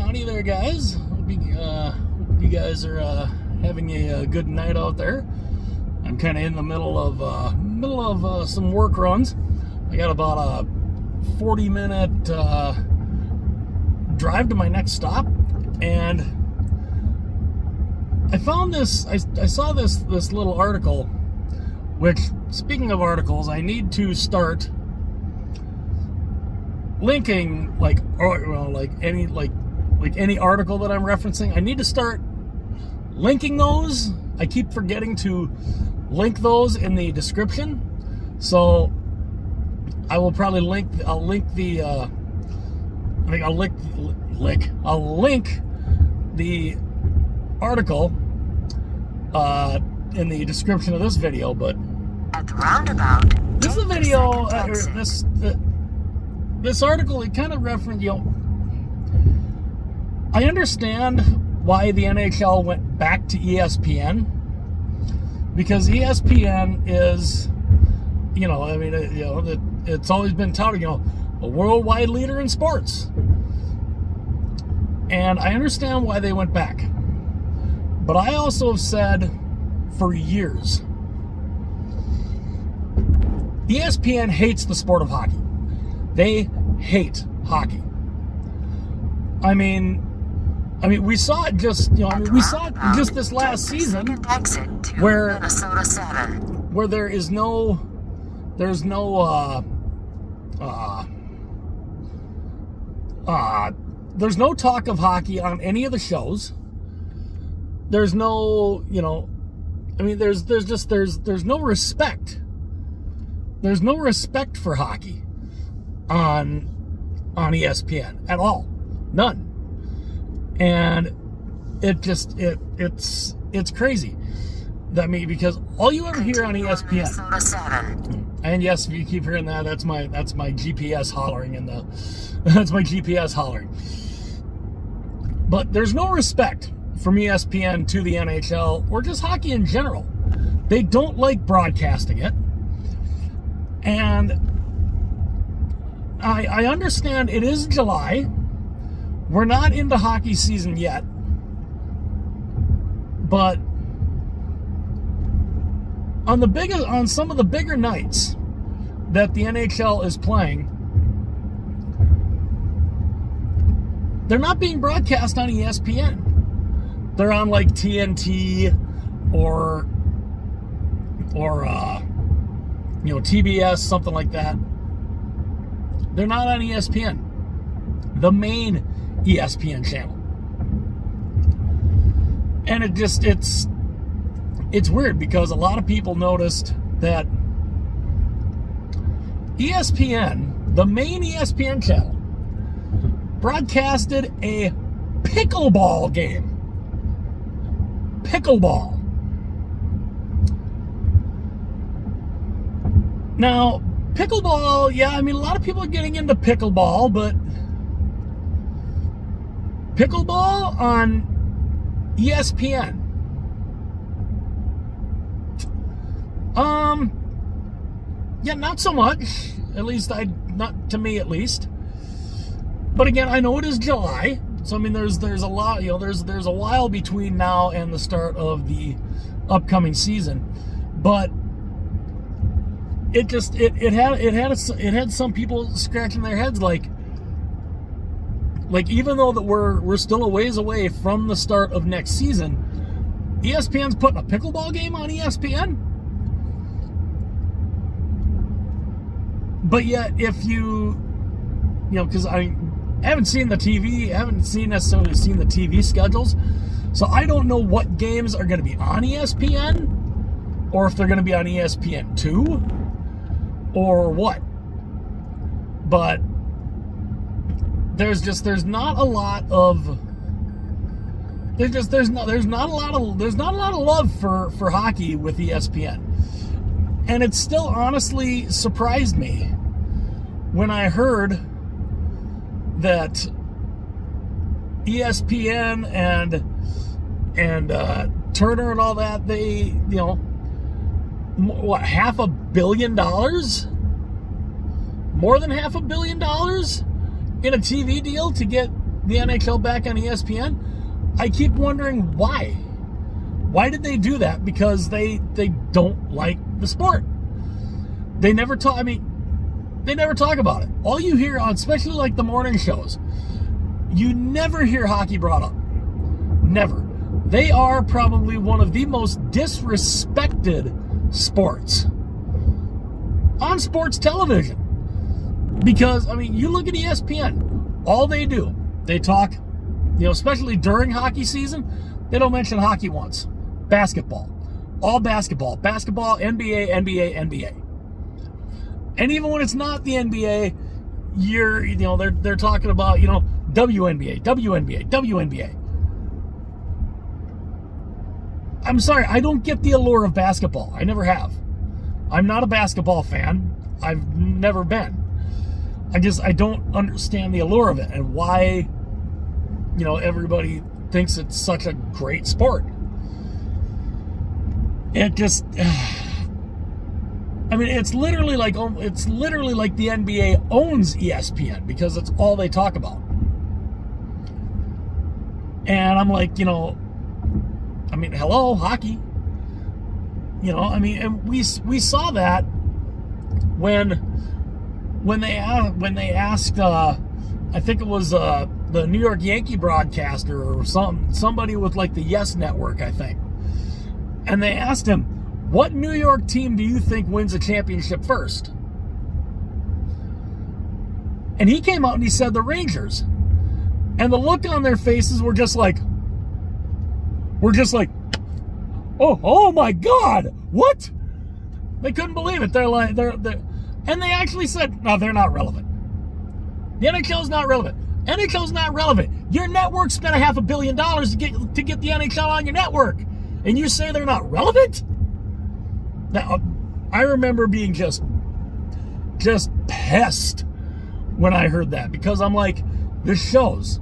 howdy there, guys. Hope you guys are having a good night out there. I'm kind of in the middle of some work runs. I got about a 40-minute drive to my next stop, and I found this. I saw this little article. Which, speaking of articles, I need to start linking any article that I'm referencing. I need to start linking those. I keep forgetting to link those in the description, so I will probably link the article in the description of this video. But at the roundabout, this is a video. This article, it kind of referenced, I understand why the NHL went back to ESPN, because ESPN is, it's always been touted, a worldwide leader in sports. And I understand why they went back. But I also have said for years, ESPN hates the sport of hockey. They hate hockey. I mean, we saw it just, this last season, where there's no talk of hockey on any of the shows. There's no, there's no respect. There's no respect for hockey on ESPN at all. None. And it's crazy. Because all you ever hear on ESPN, and yes, if you keep hearing that, that's my GPS hollering that's my GPS hollering. But there's no respect from ESPN to the NHL or just hockey in general. They don't like broadcasting it. And I understand it is July. We're not into hockey season yet. But on some of the bigger nights that the NHL is playing, they're not being broadcast on ESPN. They're on like TNT or TBS, something like that. They're not on ESPN, the main ESPN channel. And it's weird, because a lot of people noticed that ESPN, the main ESPN channel, broadcasted a pickleball game. Pickleball. Now, pickleball, a lot of people are getting into pickleball, but pickleball on ESPN. Not so much. At least not to me, at least. But again, I know it is July, so there's a lot, there's a while between now and the start of the upcoming season. But it had some people scratching their heads, like even though that we're still a ways away from the start of next season, ESPN's putting a pickleball game on ESPN. But yet, if because I haven't seen the TV, necessarily seen the TV schedules, so I don't know what games are going to be on ESPN, or if they're going to be on ESPN2, or what. But there's not a lot of love for hockey with ESPN. And it still honestly surprised me when I heard that ESPN and Turner and all that, they, what, $500 million? More than $500 million in a TV deal to get the NHL back on ESPN, I keep wondering why. Why did they do that? Because they don't like the sport. They never talk. I mean, they never talk about it. All you hear on, especially like the morning shows, you never hear hockey brought up. Never. They are probably one of the most disrespected sports on sports television. Because, I mean, you look at ESPN, all they do, they talk, especially during hockey season, they don't mention hockey once. Basketball. All basketball. Basketball, NBA, NBA, NBA. And even when it's not the NBA, they're talking about, WNBA, WNBA, WNBA. I'm sorry, I don't get the allure of basketball. I never have. I'm not a basketball fan. I've never been. I don't understand the allure of it and why, everybody thinks it's such a great sport. It just, I mean, it's literally like the NBA owns ESPN because it's all they talk about. And I'm like, hello, hockey. And we saw that when they asked, I think it was the New York Yankee broadcaster or somebody with like the Yes Network, I think. And they asked him, what New York team do you think wins a championship first? And he came out and he said the Rangers. And the look on their faces were just like, oh my God, what? They couldn't believe it. They're and they actually said, no, they're not relevant. The NHL's not relevant. NHL's not relevant. Your network spent $500 million to get the NHL on your network. And you say they're not relevant? Now, I remember being just pissed when I heard that, because I'm like, this shows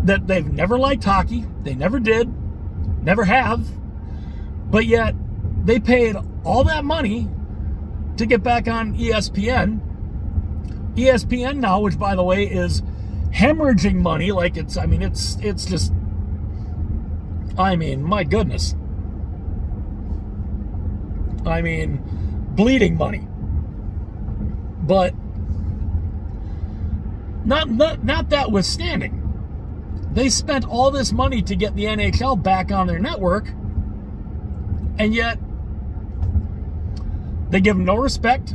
that they've never liked hockey. They never did. Never have. But yet, they paid all that money to get back on ESPN. ESPN now, which by the way is hemorrhaging money, like it's just, my goodness. Bleeding money. But not that withstanding, they spent all this money to get the NHL back on their network, and yet they give them no respect.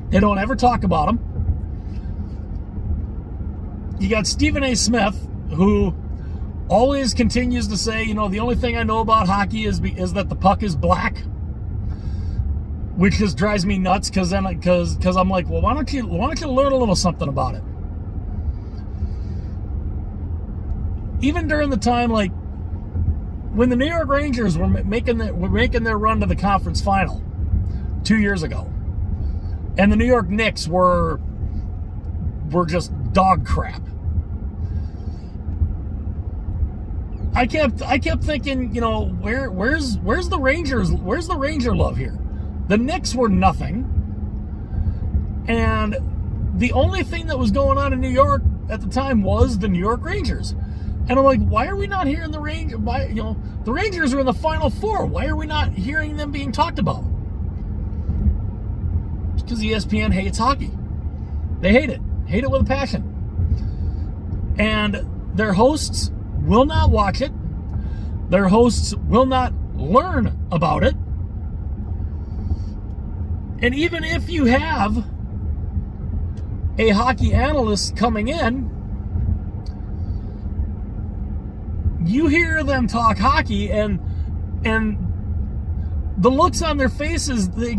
They don't ever talk about them. You got Stephen A. Smith, who always continues to say, the only thing I know about hockey is that the puck is black, which just drives me nuts, because I'm like, well, why don't you learn a little something about it? Even during the time, like when the New York Rangers were making their run to the conference final 2 years ago, and the New York Knicks were just dog crap. I kept thinking, where's the Rangers? Where's the Ranger love here? The Knicks were nothing, and the only thing that was going on in New York at the time was the New York Rangers. And I'm like, why are we not hearing the Rangers? The Rangers are in the Final Four. Why are we not hearing them being talked about? It's because ESPN hates hockey. They hate it with a passion. And their hosts will not watch it. Their hosts will not learn about it. And even if you have a hockey analyst coming in, you hear them talk hockey, and the looks on their faces, they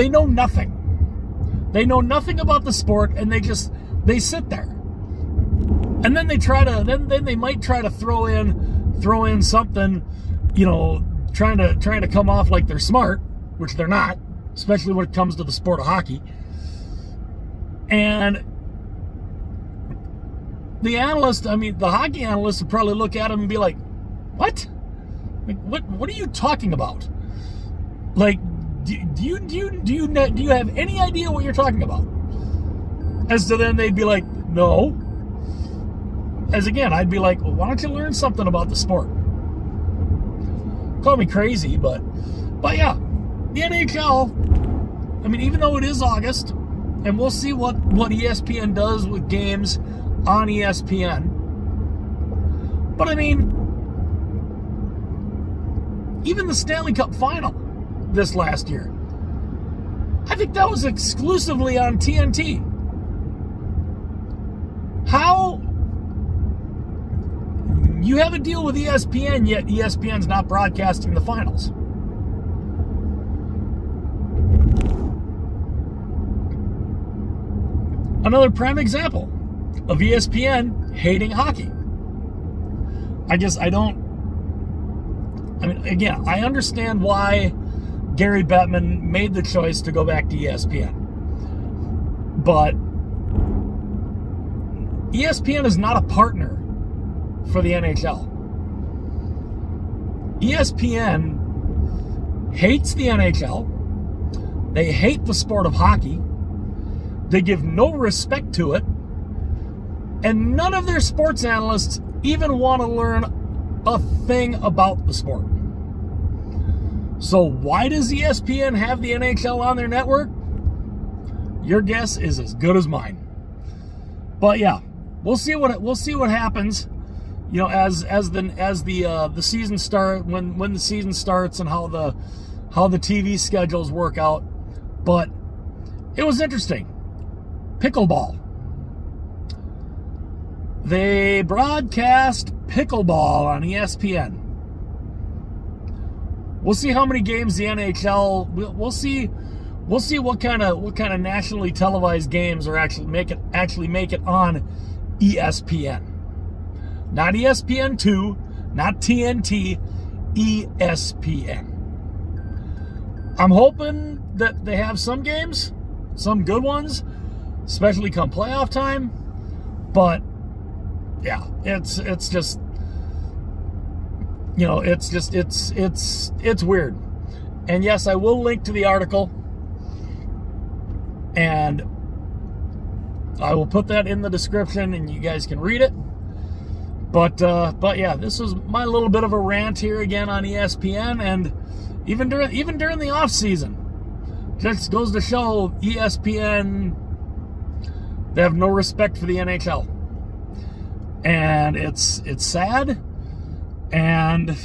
know nothing. They know nothing about the sport, and they sit there. And then they might try to throw in something, trying to come off like they're smart, which they're not, especially when it comes to the sport of hockey. And the hockey analyst would probably look at him and be like, what? Like, what are you talking about? Like, do you have any idea what you're talking about? As to then they'd be like, no. As again, I'd be like, well, why don't you learn something about the sport? Call me crazy, but yeah, the NHL, I mean, even though it is August, and we'll see what ESPN does with games on ESPN, but I mean, even the Stanley Cup final this last year, I think that was exclusively on TNT. How? You have a deal with ESPN, yet ESPN's not broadcasting the finals. Another prime example of ESPN hating hockey. I mean, again, I understand why Gary Bettman made the choice to go back to ESPN. But ESPN is not a partner for the NHL. ESPN hates the NHL. They hate the sport of hockey. They give no respect to it. And none of their sports analysts even want to learn a thing about the sport. So why does ESPN have the NHL on their network? Your guess is as good as mine. But yeah, we'll see what happens. You know, as the season start, when the season starts, and how the TV schedules work out. But it was interesting. Pickleball. They broadcast pickleball on ESPN. We'll see how many games the NHL. We'll see what kind of nationally televised games are actually make it on ESPN. Not ESPN2, not TNT, ESPN. I'm hoping that they have some games, some good ones, especially come playoff time. But yeah, it's just, you know, it's weird. And yes, I will link to the article, and I will put that in the description, and you guys can read it. But yeah, this was my little bit of a rant here again on ESPN, and even during the off season, just goes to show ESPN, they have no respect for the NHL, and it's sad, and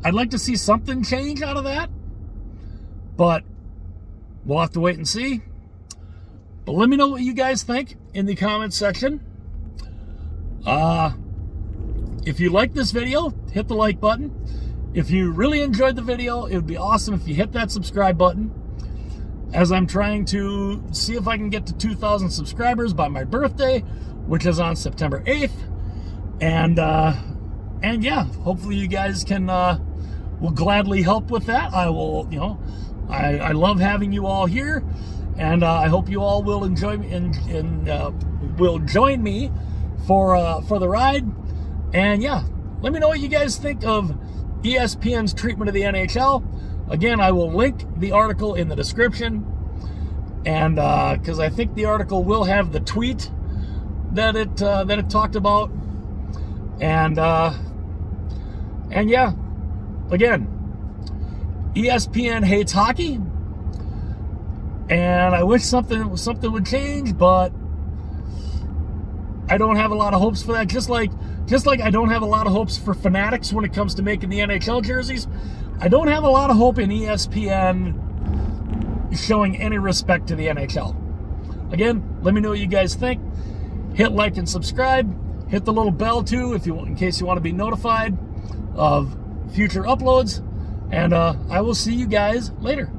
I'd like to see something change out of that, but we'll have to wait and see. But let me know what you guys think in the comments section. If you like this video, hit the like button. If you really enjoyed the video, it would be awesome if you hit that subscribe button, as I'm trying to see if I can get to 2,000 subscribers by my birthday, which is on September 8th. And yeah, hopefully you guys can will gladly help with that. I will, you know, I love having you all here, and I hope you all will enjoy me and will join me for the ride. And yeah, let me know what you guys think of ESPN's treatment of the NHL. Again, I will link the article in the description, and because I think the article will have the tweet that it talked about, and yeah, again, ESPN hates hockey, and I wish something would change, but I don't have a lot of hopes for that. Just like I don't have a lot of hopes for Fanatics when it comes to making the NHL jerseys, I don't have a lot of hope in ESPN showing any respect to the NHL. Again, let me know what you guys think. Hit like and subscribe. Hit the little bell too, in case you want to be notified of future uploads. And I will see you guys later.